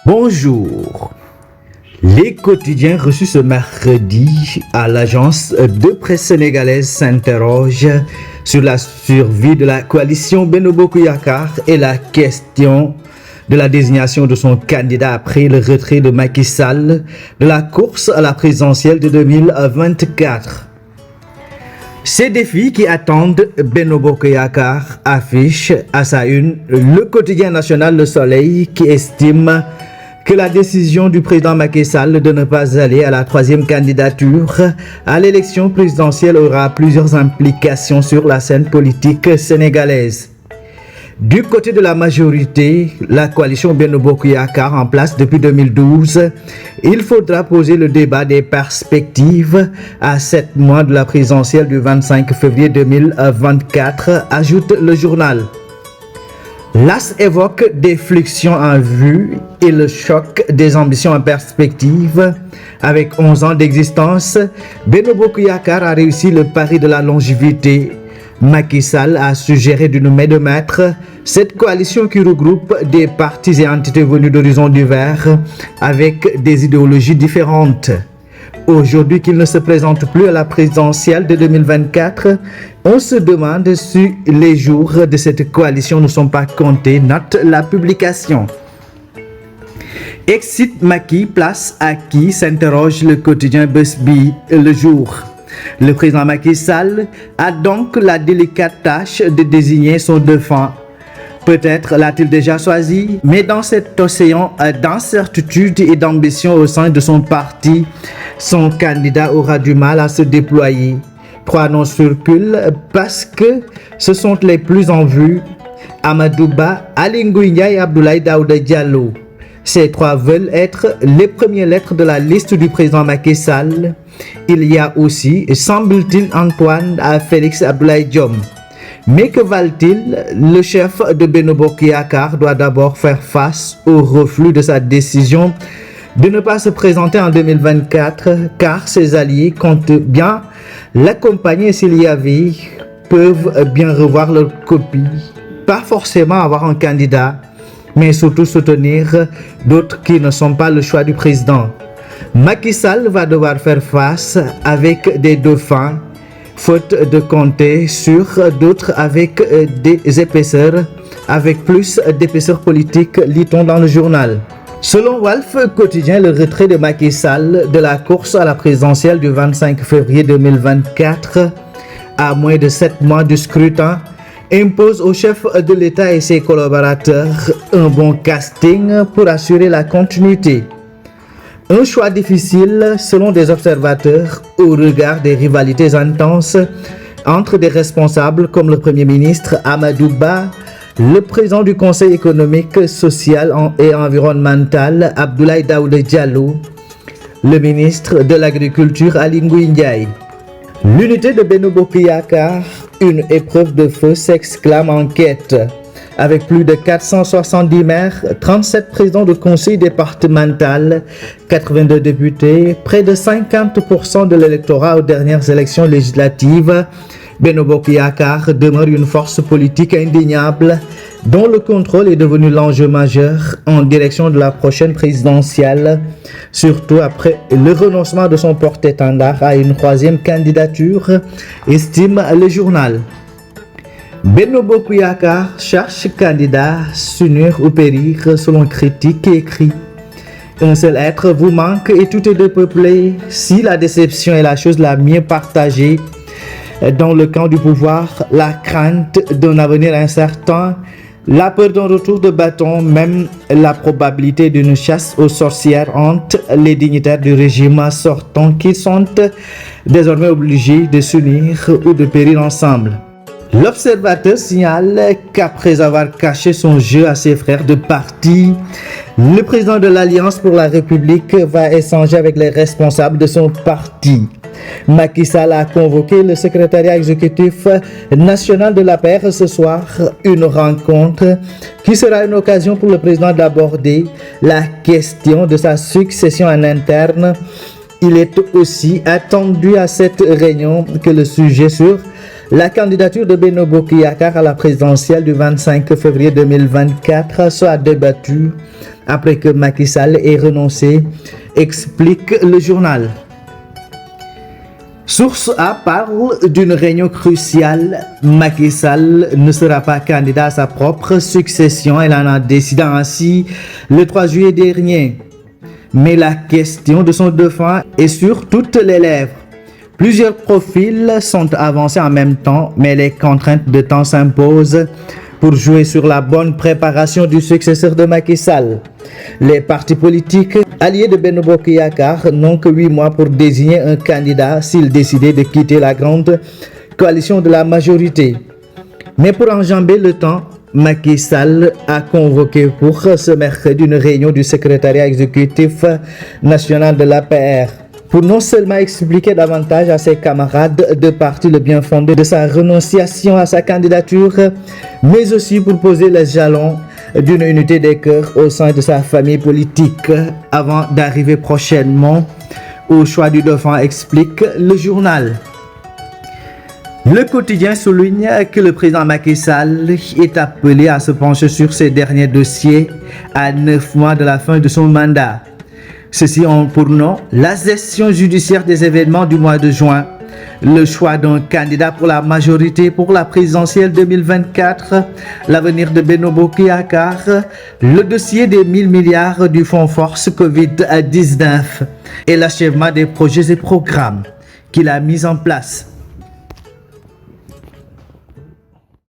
Bonjour. Les quotidiens reçus ce mercredi à l'agence de presse sénégalaise s'interrogent sur la survie de la coalition Benno Bokk Yakaar et la question de la désignation de son candidat après le retrait de Macky Sall de la course à la présidentielle de 2024. Ces défis qui attendent Benno Bokk Yakaar affichent à sa une le quotidien national Le Soleil qui estime que la décision du président Macky Sall de ne pas aller à la troisième candidature à l'élection présidentielle aura plusieurs implications sur la scène politique sénégalaise. Du côté de la majorité, la coalition Benno Bokk Yakaar en place depuis 2012, il faudra poser le débat des perspectives à 7 mois de la présidentielle du 25 février 2024, ajoute le journal. L'AS évoque des fluxions en vue et le choc des ambitions en perspective. Avec 11 ans d'existence, Benno Bokk Yakaar a réussi le pari de la longévité. Macky Sall a suggéré d'une main de maître cette coalition qui regroupe des partis et entités venus d'horizons divers avec des idéologies différentes. Aujourd'hui qu'il ne se présente plus à la présidentielle de 2024, on se demande si les jours de cette coalition ne sont pas comptés, note la publication. Exit Macky, place à qui, s'interroge le quotidien Bës Bi Le Jour. Le président Macky Sall a donc la délicate tâche de désigner son défunt. Peut-être l'a-t-il déjà choisi, mais dans cet océan d'incertitude et d'ambition au sein de son parti, son candidat aura du mal à se déployer. 3 noms circulent parce que ce sont les plus en vue: Amadou Ba, Aly Ngouille Ndiaye et Abdoulaye Daouda Diallo. Ces 3 veulent être les premières lettres de la liste du président Macky Sall. Il y a aussi, semble-t-il, Antoine Félix Abdoulaye Diome. Mais que valent-ils? Le chef de Benno Bokk Yakaar doit d'abord faire face au reflux de sa décision de ne pas se présenter en 2024, car ses alliés comptent bien l'accompagner s'il y avait, peuvent bien revoir leur copie, pas forcément avoir un candidat, mais surtout soutenir d'autres qui ne sont pas le choix du président. Macky Sall va devoir faire face avec des dauphins, faute de compter sur d'autres avec des épaisseurs, avec plus d'épaisseur politique, lit-on dans le journal. Selon Walf Quotidien, le retrait de Macky Sall de la course à la présidentielle du 25 février 2024, à moins de 7 mois du scrutin, impose au chef de l'État et ses collaborateurs un bon casting pour assurer la continuité. Un choix difficile selon des observateurs au regard des rivalités intenses entre des responsables comme le Premier ministre Amadou Ba, le président du Conseil économique, social et environnemental Abdoulaye Daouda Diallo, le ministre de l'Agriculture Aly Ngouille Ndiaye. L'unité de Benno Bokk Yakaar, une épreuve de feu, s'exclame en quête. Avec plus de 470 maires, 37 présidents de conseil départemental, 82 députés, près de 50% de l'électorat aux dernières élections législatives, Benno Bokk Yakaar demeure une force politique indéniable dont le contrôle est devenu l'enjeu majeur en direction de la prochaine présidentielle, surtout après le renoncement de son porte-étendard à une 3e candidature, estime le journal. Benno Bokk Yakaar cherche candidat, s'unir ou périr selon critique et écrit. Un seul être vous manque et tout est dépeuplé. Si la déception est la chose la mieux partagée dans le camp du pouvoir, la crainte d'un avenir incertain, la peur d'un retour de bâton, même la probabilité d'une chasse aux sorcières hantent les dignitaires du régime sortant qui sont désormais obligés de s'unir ou de périr ensemble. L'observateur signale qu'après avoir caché son jeu à ses frères de parti, le président de l'Alliance pour la République va échanger avec les responsables de son parti. Macky Sall a convoqué le secrétariat exécutif national de l'APR ce soir, une rencontre qui sera une occasion pour le président d'aborder la question de sa succession en interne. Il est aussi attendu à cette réunion que le sujet sur La candidature de Benno Bokk Yakaar à la présidentielle du 25 février 2024 sera débattue après que Macky Sall ait renoncé, explique le journal. Source A parle d'une réunion cruciale. Macky Sall ne sera pas candidat à sa propre succession. Elle en a décidé ainsi le 3 juillet dernier. Mais la question de son dauphin est sur toutes les lèvres. Plusieurs profils sont avancés en même temps, mais les contraintes de temps s'imposent pour jouer sur la bonne préparation du successeur de Macky Sall. Les partis politiques alliés de Benno Bokk Yakaar n'ont que 8 mois pour désigner un candidat s'ils décidaient de quitter la grande coalition de la majorité. Mais pour enjamber le temps, Macky Sall a convoqué pour ce mercredi une réunion du secrétariat exécutif national de l'APR pour non seulement expliquer davantage à ses camarades de parti le bien fondé de sa renonciation à sa candidature, mais aussi pour poser les jalons d'une unité des cœurs au sein de sa famille politique avant d'arriver prochainement au choix du dauphin, explique le journal. Le quotidien souligne que le président Macky Sall est appelé à se pencher sur ses derniers dossiers à 9 mois de la fin de son mandat. Ceux-ci ont pour nom la gestion judiciaire des événements du mois de juin, le choix d'un candidat pour la majorité pour la présidentielle 2024, l'avenir de Benno Bokk Yakaar, le dossier des 1000 milliards du fonds force Covid-19 et l'achèvement des projets et programmes qu'il a mis en place.